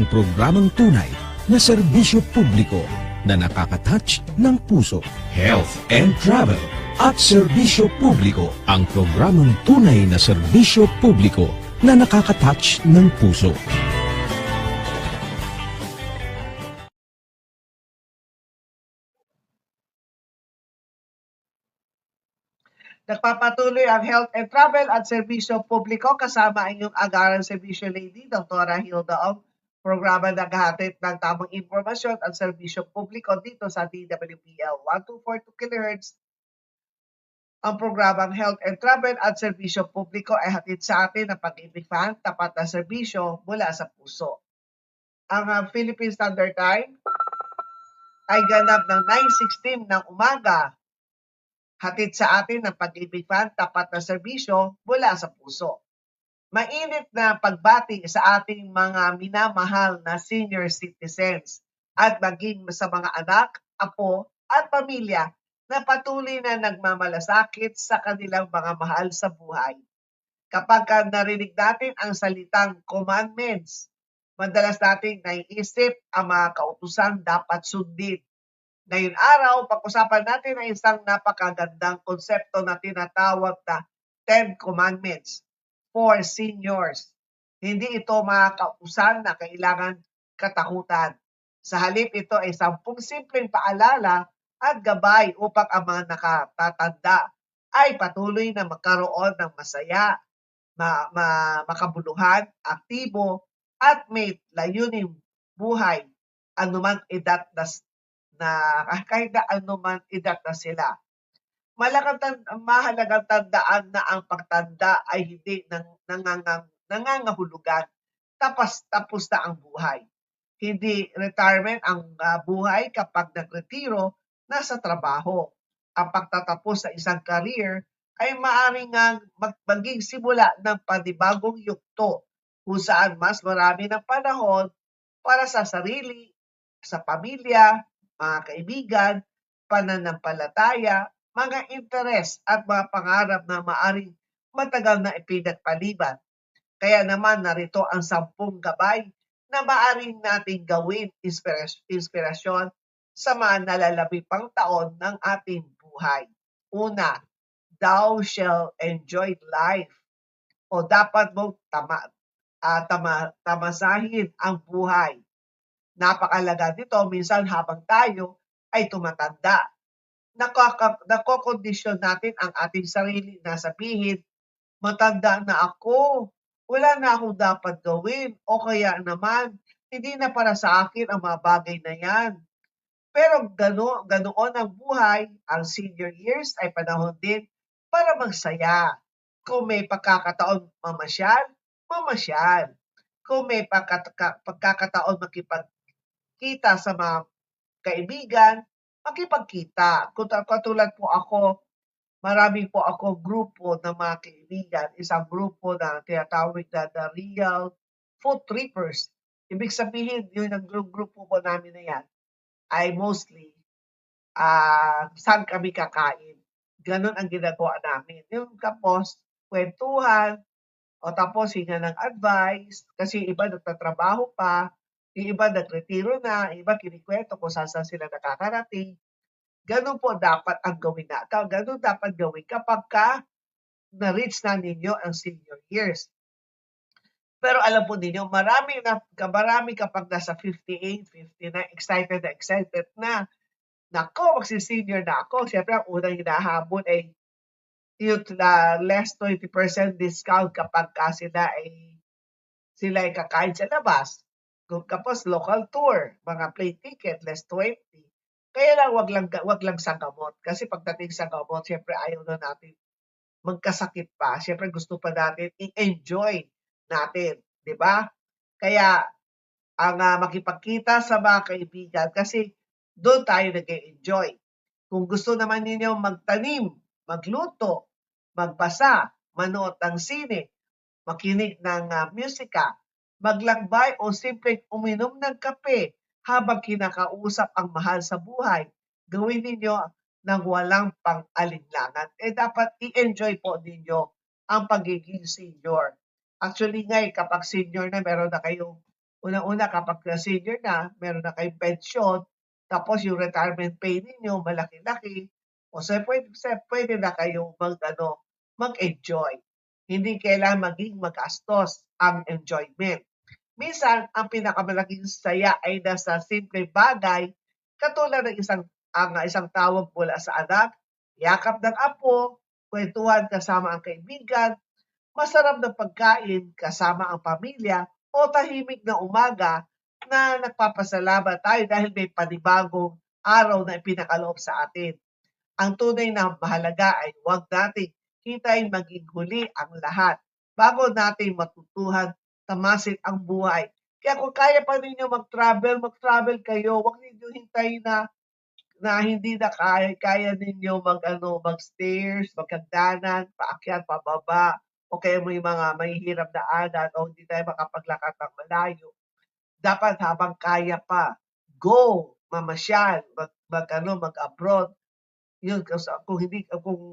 ang programang tunay na serbisyo publiko na nakaka-touch ng puso. Health and Travel at Serbisyo Publiko, ang programang tunay na serbisyo publiko na nakaka-touch ng puso. Nagpapatuloy ang Health and Travel at Serbisyo Publiko kasama ang inyong agaran serbisyo lady, Dr. Hilda Ong. Programa naghahatid ng tamang impormasyon at serbisyo publiko dito sa DWPL 1242 kHz. Ang programang Health and Travel at Serbisyo Publiko ay hatid sa atin ng pag-ibighan, tapat na serbisyo mula sa puso. Ang Philippine Standard Time ay ganap ng 9:16 ng umaga. Hatid sa atin ng pag-ibighan, tapat na serbisyo mula sa puso. Mainit na pagbati sa ating mga minamahal na senior citizens at maging sa mga anak, apo at pamilya na patuloy na nagmamalasakit sa kanilang mga mahal sa buhay. Kapag narinig natin ang salitang commandments, madalas nating naiisip ang mga kautusan dapat sundin. Ngayong araw, pag-usapan natin ang isang napakagandang konsepto na tinatawag na 10 Commandments for Seniors. Hindi ito mga kautusan na kailangan katakutan. Sa halip, ito ay 10 simpleng paalala at gabay upang ang mga nakatatanda ay patuloy na magkaroon ng masaya, makabuluhan, aktibo, at may layuning buhay anuman edad kahit na anuman edad na sila. Mahalagang tandaan na ang pagtanda ay hindi nangangahulugan. Tapos na ang buhay. Hindi retirement ang buhay kapag nagretiro nasa trabaho. Ang pagtatapos sa isang career ay maaaring maging simula ng panibagong yugto kung saan mas marami ng panahon para sa sarili, sa pamilya, mga kaibigan, pananampalataya, mga interes at mga pangarap na maaaring matagal na ipinagpaliban. Kaya naman narito ang 10 gabay na maaaring nating gawin inspirasyon sa mga nalalapit pang taon ng ating buhay. Una, thou shall enjoy life, o dapat mong tamasahin ang buhay. Napakalaga nito, minsan habang tayo ay tumatanda. Nakokondisyon natin ang ating sarili na sabihin, matanda na ako, wala na akong dapat gawin, o kaya naman, hindi na para sa akin ang mga bagay na yan. Pero ganoon ang buhay, ang senior years ay panahon din para magsaya. Kung may pagkakataon mamasyal. Kung may pagkakataon makipagkita sa mga kaibigan, makipagkita. Katulad po ako, marami po ako grupo ng mga kaibigan. Isang grupo na tinatawag na The Real Food Trippers. Ibig sabihin, yun ang grupo po namin na yan ay mostly saan kami kakain. Ganon ang ginagawa namin. Yung tapos, kwentuhan, o tapos hinga ng advice, kasi iba nagtatrabaho pa, yung iba nagretiro na, yung iba kinikwento kung saan sila nakakarating. Ganun po dapat ang gawin natin. Ganun dapat gawin kapag na-reach na ninyo ang senior years. Pero alam po ninyo, marami kapag nasa 58, 59, excited na. Nako, magsi-senior na ako. Siyempre, ang unang hinahabol ay yung less 20% discount kapag sila ay kakain sa labas. Tapos local tour, mga plane ticket, less 20. Kaya lang wag lang sa gamot. Kasi pagdating sa gamot, siyempre ayaw na natin magkasakit pa. Siyempre gusto pa natin i-enjoy natin, di ba? Kaya ang makipagkita sa mga kaibigan kasi doon tayo nag-enjoy. Kung gusto naman ninyo magtanim, magluto, magbasa, manood ng sine, makinig ng musika, maglakbay o simpleng uminom ng kape habang kinakausap ang mahal sa buhay, gawin ninyo ng walang pang-alinlangan. Dapat i-enjoy po ninyo ang pagiging senior. Actually nga, kapag senior na, meron na kayong Unang-una kapag senior na, meron na kayong pensyon, tapos yung retirement pay ninyo malaki-laki, o pwede na kayong mag-enjoy. Hindi kailangan maging magastos ang enjoyment. Minsan, ang pinakamalaking saya ay nasa simpleng bagay, katulad ng isang tawag mula sa anak, yakap ng apo, kwentuhan kasama ang kaibigan, masarap na pagkain kasama ang pamilya, o tahimik na umaga na nagpapasalamat tayo dahil may panibagong araw na ipinakaloob sa atin. Ang tunay na mahalaga ay huwag nating hintayin maging huli ang lahat bago natin matutuhan tamasin ang buhay. Kaya kung kaya pa ninyo mag-travel kayo. Huwag ninyo hintayin na hindi na kaya ninyo mag-stairs, magkagdanan, paakyat, pababa, o kaya may mga mahihirap na daanan o hindi tayo makapaglakad ng malayo. Dapat habang kaya pa, go, mamasyal, mag-abroad. Yun, kung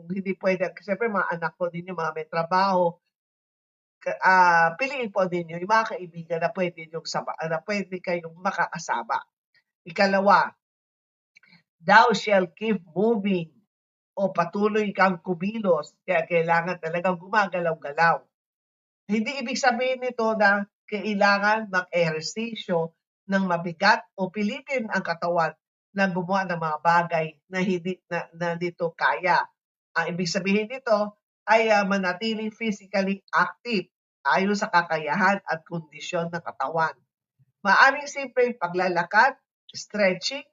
hindi pwede, siyempre mga anak ko ninyo, mga may trabaho, piliin po ninyo yung mga kaibigan na pwede kayong makakasama. Ikalawa, thou shall keep moving o patuloy kang kumilos, kaya kailangan talagang gumagalaw-galaw. Hindi ibig sabihin nito na kailangan mag-ehersisyo ng mabigat o pilitin ang katawan na gumawa ng mga bagay na hindi na dito kaya. Ang ibig sabihin nito ay manatiling physically active ayon sa kakayahan at kondisyon ng katawan. Maaring simpleng paglalakad, stretching,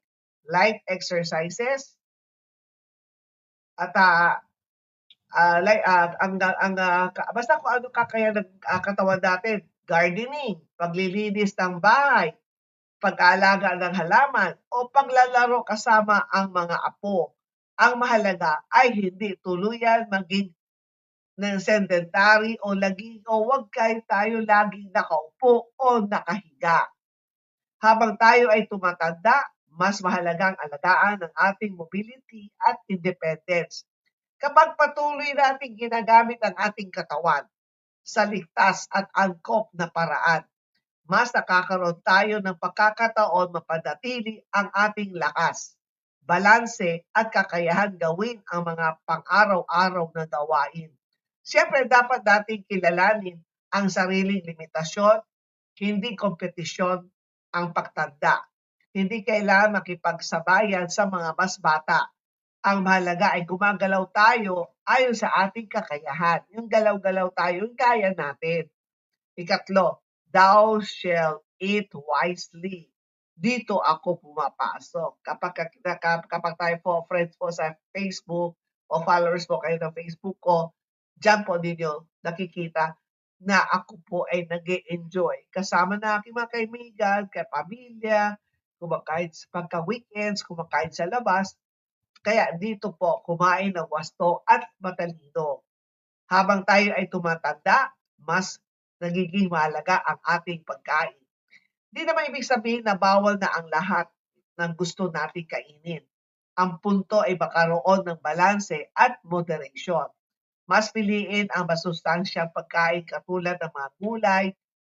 light exercises, at basta kung ano kakayahan ng katawan natin, gardening, paglilinis ng bahay, pag-aalaga ng halaman, o paglalaro kasama ang mga apo. Ang mahalaga ay hindi tuluyan maging ng sedentary o wag tayo laging nakaupo o nakahiga. Habang tayo ay tumatanda, mas mahalagang alagaan ang ating mobility at independence. Kapag patuloy nating ginagamit ang ating katawan sa ligtas at angkop na paraan, mas nakakaroon tayo ng pagkakataon mapanatili ang ating lakas, balanse at kakayahan gawin ang mga pang-araw-araw na gawain. Siyempre, dapat nating kilalanin ang sariling limitasyon, hindi kompetisyon ang pagtanda. Hindi kailangan makipagsabayan sa mga mas bata. Ang mahalaga ay gumagalaw tayo ayon sa ating kakayahan. Yung galaw-galaw tayo, yung kaya natin. Ikatlo, thou shall eat wisely. Dito ako pumapasok. Kapag tayo po, friends po sa Facebook o followers po kayo ng Facebook ko, dyan po ninyo nakikita na ako po ay nag-e-enjoy. Kasama na aking mga kaibigan, pamilya, kumakain pagka-weekends, kumakain sa labas. Kaya dito po, kumain ng wasto at matalino. Habang tayo ay tumatanda, mas nagiging mahalaga ang ating pagkain. Di naman ibig sabihin na bawal na ang lahat ng gusto nating kainin. Ang punto ay makaroon ng balanse at moderation. Mas piliin ang masustansyang pagkain katulad ng mga gulay,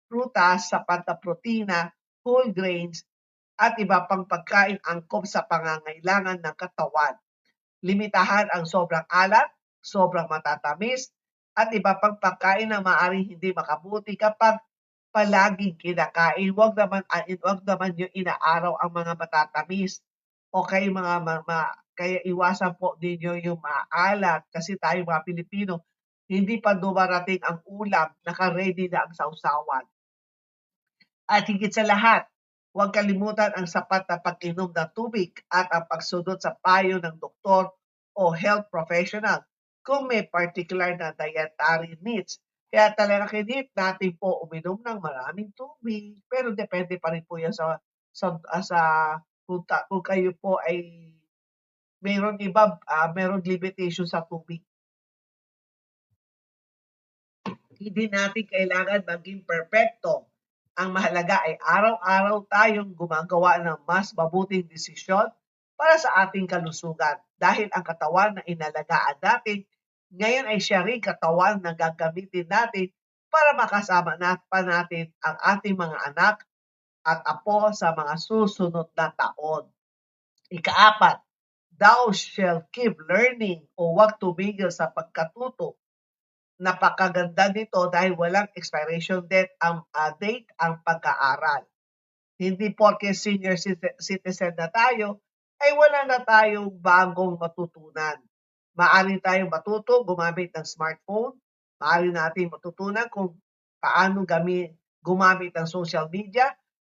prutas, sapat na protina, whole grains, at iba pang pagkain angkop sa pangangailangan ng katawan. Limitahan ang sobrang alat, sobrang matatamis, at iba pang pagkain na maaaring hindi makabuti kapag palaging kinakain. Huwag naman yung inaaraw ang mga matatamis. O kaya iwasan po ninyo yung maalat kasi tayo mga Pilipino, hindi pa dumarating ang ulam, naka-ready na ang sausawan. At higit sa lahat, huwag kalimutan ang sapat na pag-inom ng tubig at ang pagsunod sa payo ng doktor o health professional kung may particular na dietary needs. Kaya talaga kinit natin po uminom ng maraming tubig, pero depende pa rin po yan kung kayo po ay meron limitation sa tubig. Hindi natin kailangan maging perpekto. Ang mahalaga ay araw-araw tayong gumagawa ng mas mabuting desisyon para sa ating kalusugan. Dahil ang katawan na inalagaan natin, ngayon ay siya rin katawan na gagamitin natin para makasama pa natin ang ating mga anak at apo sa mga susunod na taon. Ika-4, thou shall keep learning o huwag tumigil sa pagkatuto. Napakaganda nito dahil walang expiration date ang pag-aaral. Hindi porke senior citizen na tayo, ay wala na tayong bagong matutunan. Maaari tayong matuto gumamit ng smartphone, maaari natin matutunan kung paano gumamit ng social media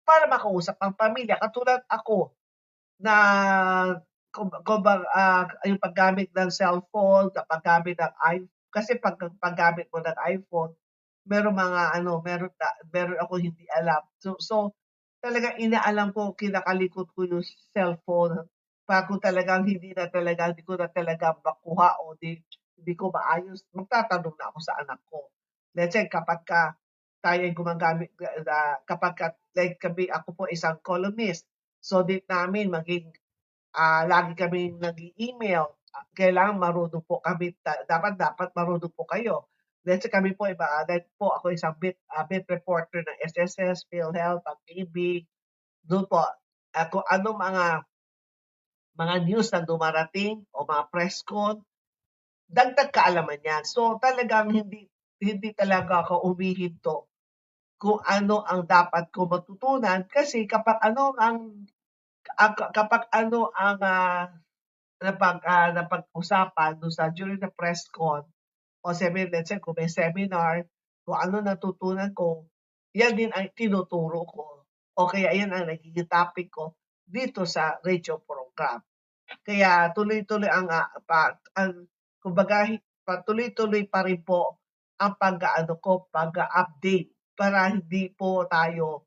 para makausap ang pamilya. Katulad ako na yung paggamit ng cellphone, paggamit ng iPhone, kasi paggamit mo ng iPhone, meron meron ako hindi alam. So talagang inaalam ko, kinakalikot ko yung cellphone para kung talagang hindi ko na talaga makuha o hindi ko maayos, magtatanong na ako sa anak ko. Let's say tayo ay gumagamit, like ako po isang columnist, so namin maging lagi kaming nag-email. Kailangan marunong po kami, dapat marunong po kayo. Let's say kami po, like po ako isang beat reporter ng SSS, PhilHealth, PAG-ibig, doon po, kung ano mga news na dumarating o mga press con, dagdag kaalaman yan. So talagang hindi talaga ako umihinto kung ano ang dapat ko matutunan kasi kapag ano ang napag-usapan doon during the press con o let's say kung may seminar, kung ano natutunan ko, yan din ang tinuturo ko o kaya yan ang nagiging topic ko dito sa radio program. Kaya tuloy-tuloy kumbaga patuloy-tuloy pa rin po ang pag-update para hindi po tayo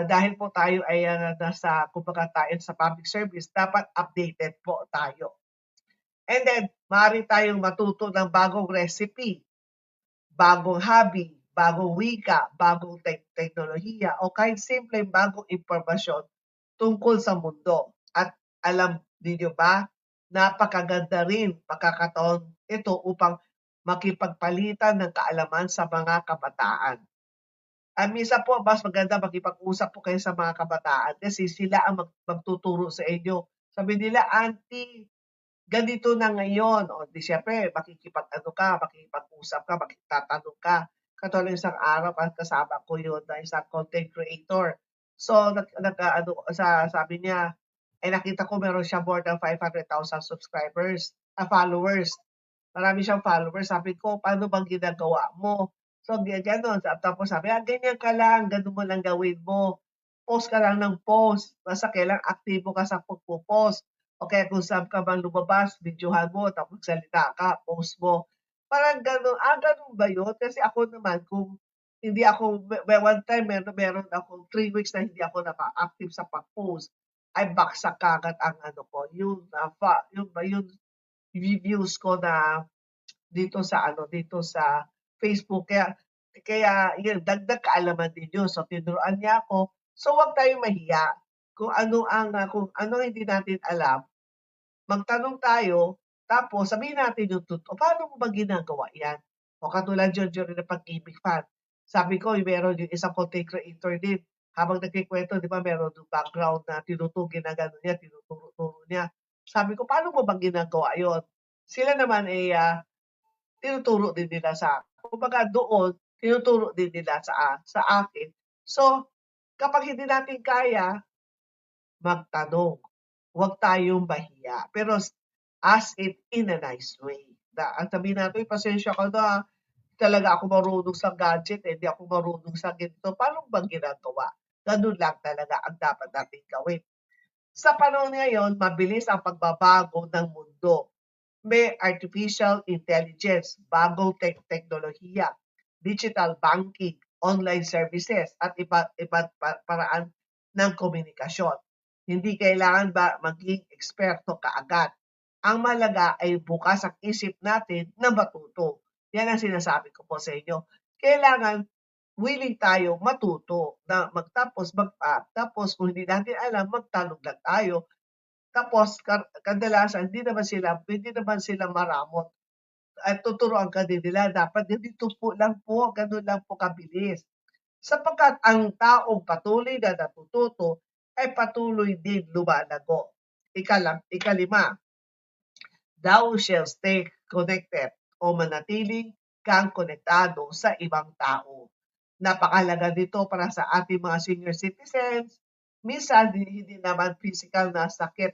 dahil po tayo ay kumbaga tayo sa public service, dapat updated po tayo. And then, maaari tayong matuto ng bagong recipe, bagong hobby, bagong wika, bagong teknolohiya, o kahit simple bagong impormasyon tungkol sa mundo. At alam niyo ba, napakaganda rin pagkakataon ito upang makipagpalitan ng kaalaman sa mga kabataan. Minsan po, mas maganda makipag-usap po kayo sa mga kabataan kasi sila ang magtuturo sa inyo. Sabi nila, auntie, ganito na ngayon. O di syempre, makikipag-usap ka, makikitatanong ka. Katulad isang araw, kasama ko yun na isang content creator. So, sabi niya, nakita ko meron siya more than 500,000 followers. Marami siyang followers. Sabi ko, paano bang ginagawa mo? So, gano'n. Tapos sabi, ganyan ka lang, ganun mo lang gawin mo. Post ka lang ng post. Basta kailang aktibo ka sa pagpo-post. O kaya kung saan ka bang lumabas, videohan mo, tapos salita ka, post mo. Parang gano'n. Ganun ba yun? Kasi ako naman, kung hindi ako, one time, meron ako 3 weeks na hindi ako naka-active sa pag-post, ay baksak kagad ang yung views ko na dito sa Facebook. Kaya yun, dagdag kaalaman din yun. So tinuruan niya ako. So wag tayong mahiya. Kung ano hindi natin alam, magtanong tayo, tapos sabihin natin yung totoo. Paano mo ba ginagawa yan? O katulad yun during na pag-ibig fan. Sabi ko, meron yung isang content creator din. Habang nagkikwento, di ba, meron yung background na ginagano niya, tinuturo niya. Sabi ko, paano mo ba ginagawa yon? Sila naman ay tinuturo din nila kumbaga doon, tinuturo din nila sa akin. So, kapag hindi natin kaya, magtanong. Huwag tayong mahiya. Pero ask it in a nice way. Ang sabihin natin, pasensya ka na, talaga ako marunong sa gadget, hindi ako marunong sa ganito. Paano bang ginagawa? Ganun lang talaga ang dapat natin gawin. Sa panahon ngayon, mabilis ang pagbabago ng mundo. May artificial intelligence, bagong teknolohiya, digital banking, online services, at iba't paraan ng komunikasyon. Hindi kailangan ba maging eksperto kaagad? Ang mahalaga ay bukas ang isip natin na matuto. Yan ang sinasabi ko po sa inyo. Kailangan willing tayo matuto na tapos kung hindi natin alam, magtanong lang tayo. Tapos kadalasan hindi naman sila maramot. At tuturuan ka din nila, dapat ganito po lang po, ganun lang po kabilis. sapagkat ang taong patuloy na natututo ay patuloy din lumalago. Ikalima, thou shall stay connected o manatiling kang konektado sa ibang tao. Napakalaga dito para sa ating mga senior citizens. Minsan, hindi naman physical na sakit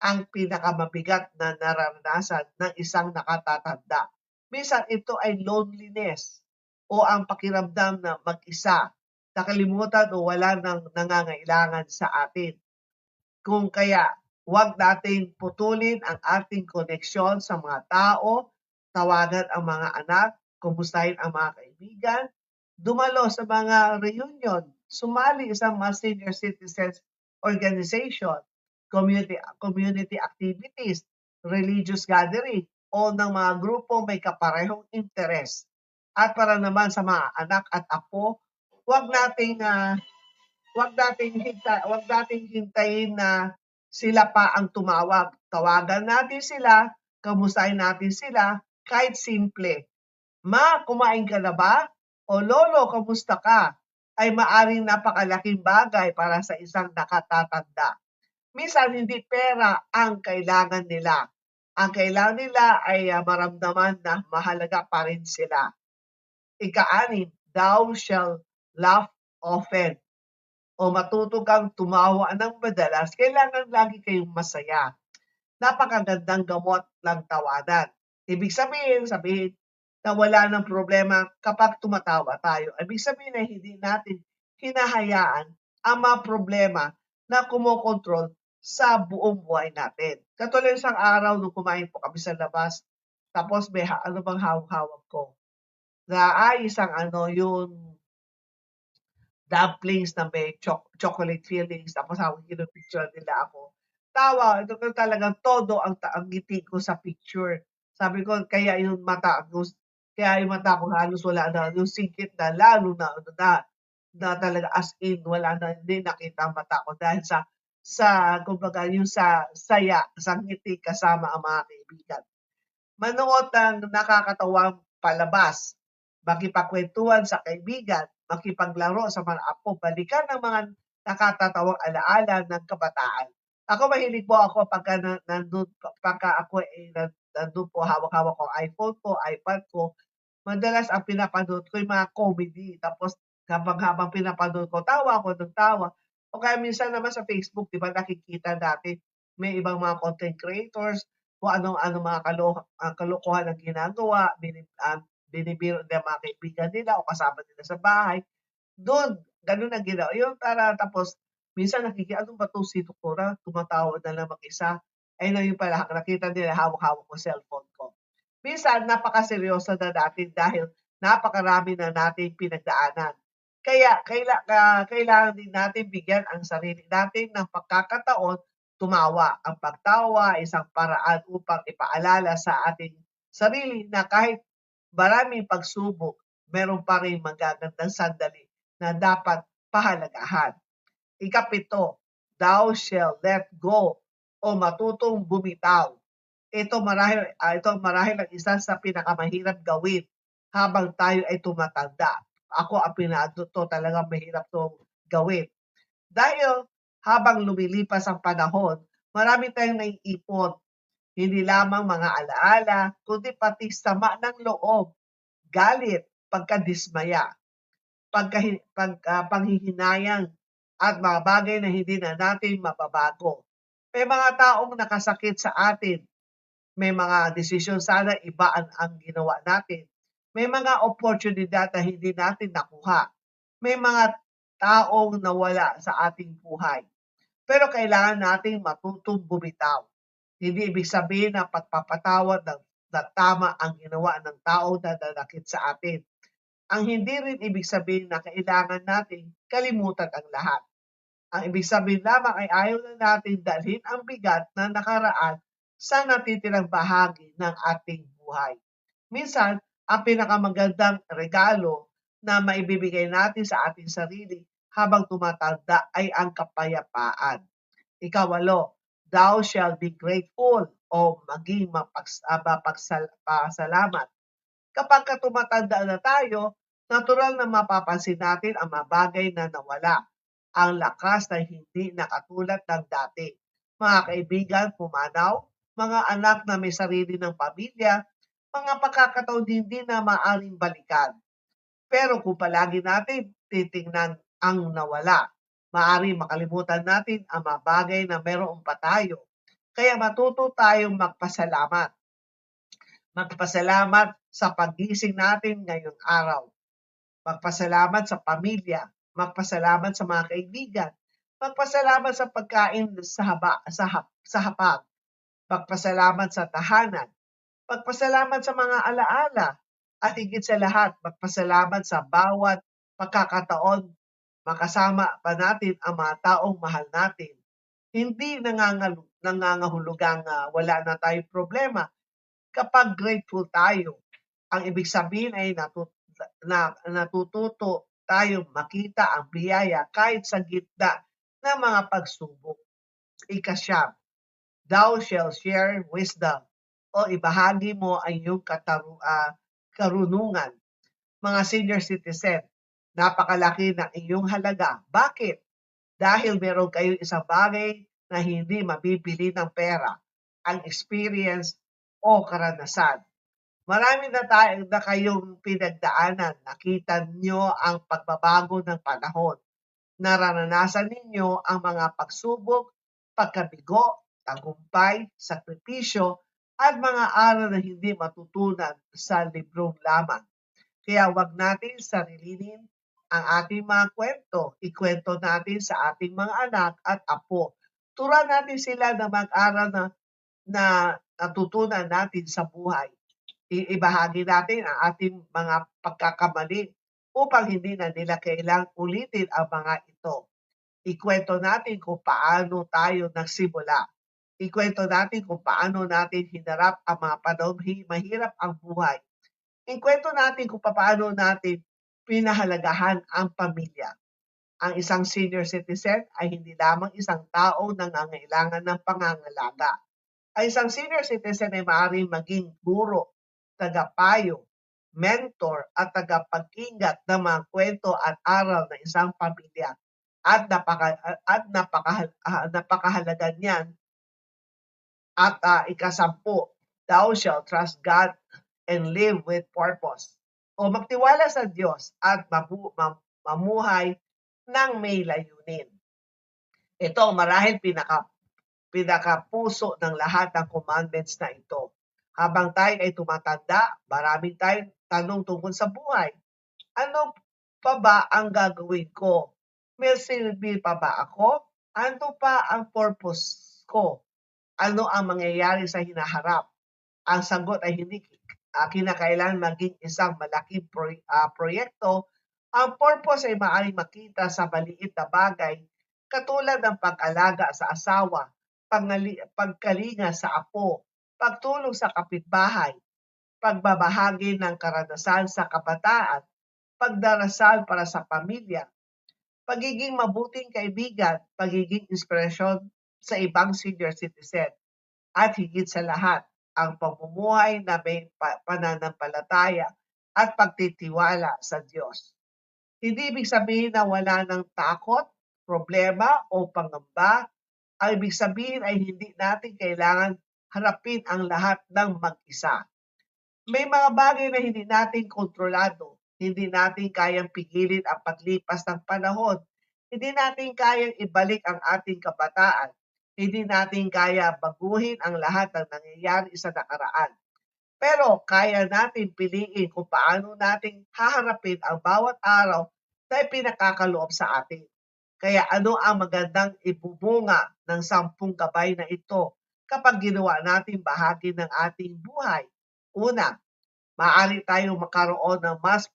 ang pinakamabigat na nararanasan ng isang nakatatanda. Minsan, ito ay loneliness o ang pakiramdam na mag-isa, nakalimutan o wala nang nangangailangan sa atin. Kung kaya, huwag nating putulin ang ating koneksyon sa mga tao, tawagan ang mga anak, kumustahin ang mga kaibigan, dumalo sa mga reunion, sumali sa mga senior citizens organization, community activities, religious gathering, o ng mga grupong may kaparehong interes. At para naman sa mga anak at apo, huwag nating wag nating hintayin na sila pa ang tumawag. Tawagan natin sila, kamustahin natin sila, kahit simple. Ma, kumain ka na ba? O lolo, kamusta ka? Ay maaring napakalaking bagay para sa isang nakatatanda. Minsan hindi pera ang kailangan nila. Ang kailangan nila ay maramdaman na mahalaga pa rin sila. Ika-anim, thou shall laugh often o matuto kang tumawa ng madalas, kailangan lagi kayong masaya. Napakagandang gamot ng tawanan. Ibig sabihin na wala ng problema kapag tumatawa tayo. Ibig sabihin na hindi natin hinahayaan ang mga problema na kumokontrol sa buong buhay natin. Katulad isang araw nung kumain po kami sa labas, tapos may ano bang hawak-hawak ko? Na isang yung dumplings na may chocolate fillings, tapos kinupicture nila ako. Tawa, ito talagang todo ang ngiti ko sa picture. Sabi ko, kaya yung mata ko halos wala na, yung singkit na lalo na talaga as in, wala na, hindi nakita ang mata ko dahil kumbaga yung sa saya, sa ngiti kasama ang mga kaibigan. Manood ng nakakatawang palabas, makipagkwentuhan sa kaibigan, makipaglaro sa mga apo, balikan ang mga nakatatawang alaala ng kabataan. Ako mahilig po ako pagka ako nandun po, hawak-hawak ko iPhone ko, iPad ko. Madalas ang pinapanood ko yung mga comedy. Tapos habang pinapanood ko, tawa ako ng tawa. O kaya minsan naman sa Facebook, di ba nakikita natin may ibang mga content creators, kung anong mga kalokohan ang ginagawa, binibiro ng mga kaibigan nila o kasama nila sa bahay. Doon, ganun ang ginawa. Yung tapos, minsan ano ba itong si Doktora? Tumatawa na lang mag-isa. Ay na yung pala, nakita nila hawak-hawak ko cellphone ko. Minsan, napakaseryoso na natin dahil napakarami na natin pinagdaanan. Kaya, kailangan din natin bigyan ang sarili natin ng pagkakataon tumawa. Ang pagtawa, isang paraan upang ipaalala sa ating sarili na kahit maraming pagsubok, meron pa rin magagandang sandali na dapat pahalagahan. Ikapito, thou shall let go o matutong bumitaw. Ito marahil ang isa sa pinakamahirap gawin habang tayo ay tumatanda. Ako ang to talagang mahirap tong gawin. Dahil habang lumilipas ang panahon, marami tayong naiipon. Hindi lamang mga alaala, kundi pati sama ng loob, galit, pagkadismaya, panghihinayang, at mga bagay na hindi na natin mababago. May mga taong nakasakit sa atin. May mga desisyon sana iba ang ginawa natin. May mga oportunidad na hindi natin nakuha. May mga taong nawala sa ating buhay. Pero kailangan nating matutong bumitaw. Hindi ibig sabihin na pagpapatawad na tama ang ginawa ng tao na nanakit sa atin. Ang hindi rin ibig sabihin na kailangan nating kalimutan ang lahat. Ang ibig sabihin lamang ay ayaw na natin dalhin ang bigat na nakaraan sa natitirang bahagi ng ating buhay. Minsan, ang pinakamagandang regalo na maibibigay natin sa ating sarili habang tumatanda ay ang kapayapaan. Ikawalo, thou shall be grateful o maging mapagpasalamat. Kapag tumatanda na tayo, Natural na mapapansin natin ang mga bagay na nawala, ang lakas na hindi nakatulad ng dati. Mga kaibigan pumanaw, mga anak na may sarili ng pamilya, mga pagkakataon din na maaaring balikan. Pero kung palagi natin titingnan ang nawala, maaaring makalimutan natin ang mga bagay na meron pa tayo. Kaya matuto tayong magpasalamat. Magpasalamat sa pagising natin ngayong araw. Magpasalamat sa pamilya. Magpasalamat sa mga kaibigan. Magpasalamat sa pagkain sa hapag. Magpasalamat sa tahanan. Magpasalamat sa mga alaala. At higit sa lahat, magpasalamat sa bawat pagkakataon makasama pa natin ang mga taong mahal natin. Hindi nangangahulugang wala na tayong problema. Kapag grateful tayo, ang ibig sabihin ay natututo tayong makita ang biyaya kahit sa gitna ng mga pagsubok. Ika-9, thou shalt share wisdom, o ibahagi mo ang iyong karunungan. Mga senior citizen, napakalaki ng iyong halaga. Bakit? Dahil meron kayong isang bagay na hindi mabibili ng pera, ang experience o karanasan. Marami na kayong pinagdaanan. Nakita niyo ang pagbabago ng panahon. Naranasan ninyo ang mga pagsubok, pagkabigo, tagumpay, sakripisyo, at mga aral na hindi matutunan sa librong lamang. Kaya wag natin sarilinin ang ating mga kwento. Ikwento natin sa ating mga anak at apo. Turuan natin sila na mag-aral na natutunan natin sa buhay. Ibahagi natin ang ating mga pagkakamali upang hindi na nila kailang ulitin ang mga ito. Ikwento natin kung paano tayo nagsimula. Ikwento natin kung paano natin hinarap ang mga panahon mahirap ang buhay. Ikwento natin kung paano natin pinahalagahan ang pamilya. Ang isang senior citizen ay hindi lamang isang tao na nangangailangan ng pangangalaga. Ang isang senior citizen ay maaaring maging guro, tagapayo, mentor at tagapag-ingat ng mga kwento at aral ng isang pamilya. At napakahalaga niyan. At ika-10, thou shalt trust God and live with purpose. O magtiwala sa Diyos at mamuhay ng may layunin. Ito marahil pinakapuso ng lahat ng commandments na ito. Habang tayo ay tumatanda, maraming tayong tanong tungkol sa buhay. Ano pa ba ang gagawin ko? May silbi pa ba ako? Ano pa ang purpose ko? Ano ang mangyayari sa hinaharap? Ang sagot ay hindi kinakailangan maging isang malaking proyekto. Ang purpose ay maaaring makita sa maliit na bagay katulad ng pag-alaga sa asawa, pagkalinga sa apo, pagtulong sa kapitbahay, pagbabahagi ng karanasan sa kabataan, pagdarasal para sa pamilya, pagiging mabuting kaibigan, pagiging inspirasyon sa ibang senior citizen, at higit sa lahat, ang pamumuhay na may pananampalataya at pagtitiwala sa Diyos. Hindi ibig sabihin na wala ng takot, problema o pangamba. Ang ibig sabihin ay hindi natin kailangan harapin ang lahat ng mag-isa. May mga bagay na hindi natin kontrolado. Hindi natin kayang pigilin ang paglipas ng panahon. Hindi natin kayang ibalik ang ating kabataan. Hindi natin kaya baguhin ang lahat ng nangyayari sa nakaraan. Pero kaya natin piliin kung paano natin haharapin ang bawat araw na ipinakakaloob sa atin. Kaya ano ang magandang ibubunga ng 10 gabay na ito kapag ginawa natin bahagi ng ating buhay? Una, maaari tayong makaroon ng mas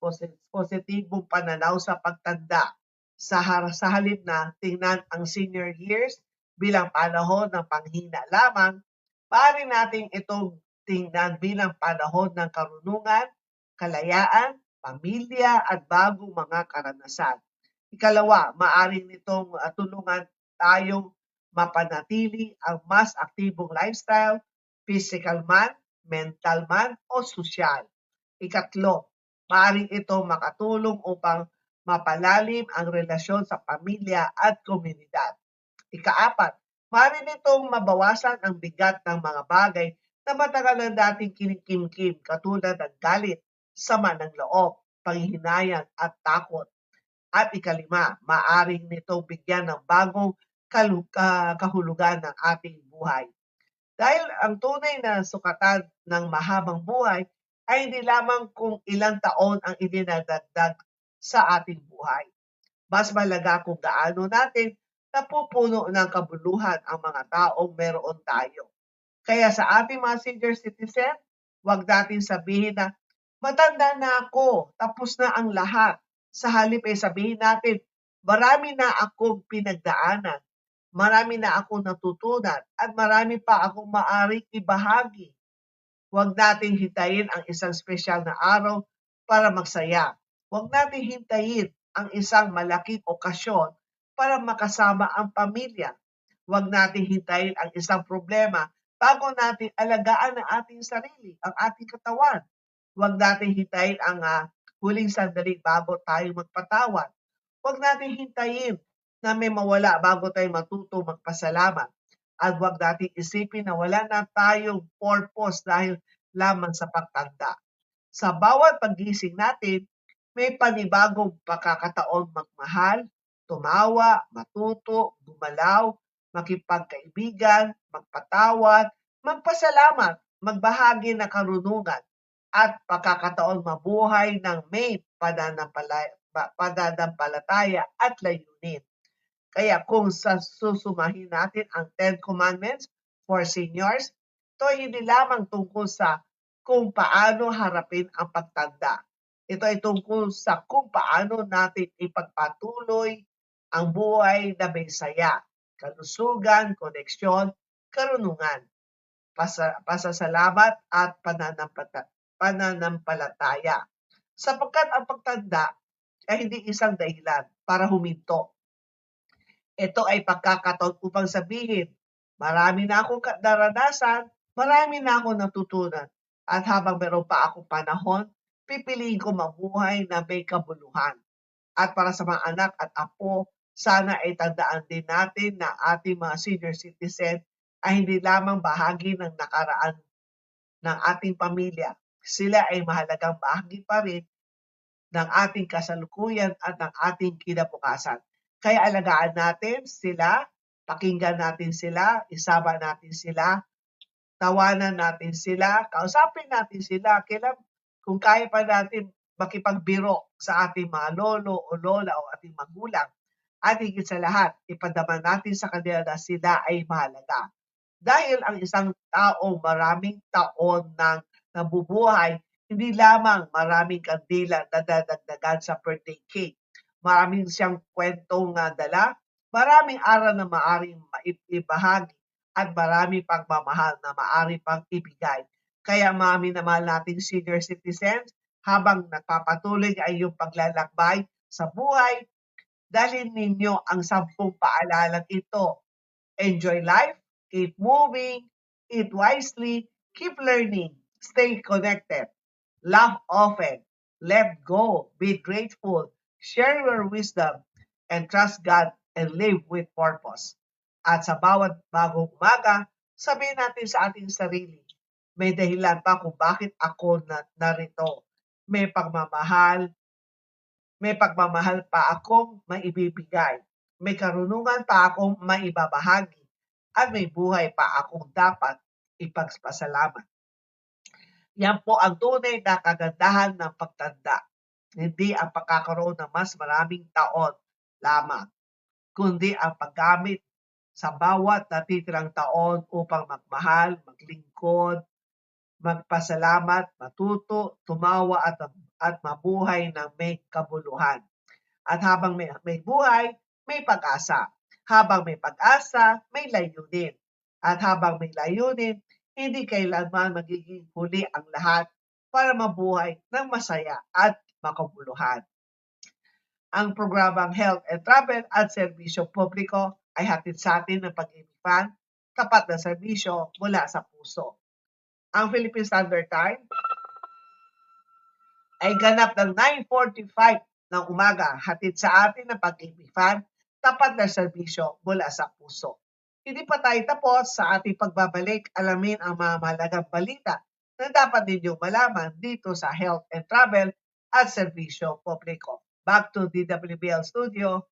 positibong pananaw sa pagtanda. Sa halip na tingnan ang senior years bilang panahon ng panghina lamang, maaari natin itong tingnan bilang panahon ng karunungan, kalayaan, pamilya at bagong mga karanasan. Ikalawa, maaari nitong tulungan tayong mapanatili ang mas aktibong lifestyle, physical man, mental man o social. Ikatlo, Maaaring ito makatulong upang mapalalim ang relasyon sa pamilya at komunidad. Ikaapat, maaari nitong mabawasan ang bigat ng mga bagay na matagal na dating kinikimkim katulad ng galit, sama ng loob, panghihinayang at takot. At ikalima, maaaring nitong bigyan ng bagong kahulugan ng ating buhay. Dahil ang tunay na sukatan ng mahabang buhay ay hindi lamang kung ilang taon ang idinadagdag sa ating buhay. Mas malaga kung gaano natin napupuno ng kabuluhan ang mga taong meron tayo. Kaya sa ating mga senior citizen, huwag natin sabihin na matanda na ako, tapos na ang lahat. Sa halip ay sabihin natin, marami na akong pinagdaanan, marami na akong natutunan, at marami pa akong maaring ibahagi. Huwag natin hintayin ang isang espesyal na araw para magsaya. Huwag natin hintayin ang isang malaking okasyon para makasama ang pamilya. Huwag natin hintayin ang isang problema bago natin alagaan ang ating sarili, ang ating katawan. Huwag natin hintayin ang huling sandali bago tayo magpatawad. Huwag natin hintayin na may mawala bago tayo matuto magpasalamat. At huwag natin isipin na wala na tayong purpose dahil lamang sa pagtanda. Sa bawat paggising natin, may panibagong pagkakataon magmahal, tumawa, matuto, gumalaw, makipagkaibigan, magpatawad, magpasalamat, magbahagi ng karunungan, at pagkakataon mabuhay ng may pananampalataya at layunin. Kaya kung susumahin natin ang 10 Commandments for seniors, ito ay hindi lamang tungkol sa kung paano harapin ang pagtanda. Ito ay tungkol sa kung paano natin ipagpatuloy ang buhay na may saya, kalusugan, koneksyon, karunungan, pasasalamat at pananampalataya. Sapagkat ang pagtanda ay hindi isang dahilan para huminto. Ito ay pagkakataon upang sabihin, marami na akong naranasan, marami na akong natutunan, at habang meron pa akong panahon, pipiliin ko mabuhay na may kabuluhan. At para sa mga anak at apo, sana ay tandaan din natin na ating mga senior citizen ay hindi lamang bahagi ng nakaraan ng ating pamilya. Sila ay mahalagang bahagi pa rin ng ating kasalukuyan at ng ating kinabukasan. Kaya alagaan natin sila, pakinggan natin sila, isama natin sila, tawanan natin sila, kausapin natin sila, kung kaya pa natin makipagbiro sa ating mga lolo o lola o ating magulang. At higit sa lahat, ipadama natin sa kanila na sila ay mahalaga. Dahil ang isang tao maraming taon nang nabubuhay, hindi lamang maraming kandila na dadagdagan sa birthday cake. Maraming siyang kwentong dala, maraming aral na maaring maibahagi, at marami pang mamahal na maaari pang ibigay. Kaya minamahal nating senior citizens, habang nagpapatuloy ay yung paglalakbay sa buhay, dalhin ninyo ang 10 paalalang ito. Enjoy life, keep moving, eat wisely, keep learning, stay connected, laugh often, let go, be grateful, share your wisdom, and trust God and live with purpose. At sa bawat bagong umaga, sabihin natin sa ating sarili, may dahilan pa kung bakit ako narito. May pagmamahal pa akong maibibigay. May karunungan pa akong maibabahagi. At may buhay pa akong dapat ipagpasalamat. Yan po ang tunay na kagandahan ng pagtanda. Hindi ang pagkakaroon ng mas maraming taon lamang, kundi ang paggamit sa bawat natitirang taon upang magmahal, maglingkod, magpasalamat, matuto, tumawa at mabuhay ng may kabuluhan. At habang may buhay, may pag-asa. Habang may pag-asa, may layunin. At habang may layunin, hindi kailanman magiging huli ang lahat para mabuhay ng masaya at makabuluhan. Ang programang Health and Travel at Serbisyo Publiko ay hatid sa atin ng pag-ibig, tapat na serbisyo mula sa puso. Ang Philippine Standard Time ay ganap ng 9:45 ng umaga. Hatid sa atin ng Pag-ibig Fan, tapat na serbisyo mula sa puso. Hindi pa tayo tapos sa ating pagbabalik. Alamin ang mga mahalagang balita na dapat ninyong malaman dito sa Health and Travel at Serbisyo Publiko. Back to DWBL Studio.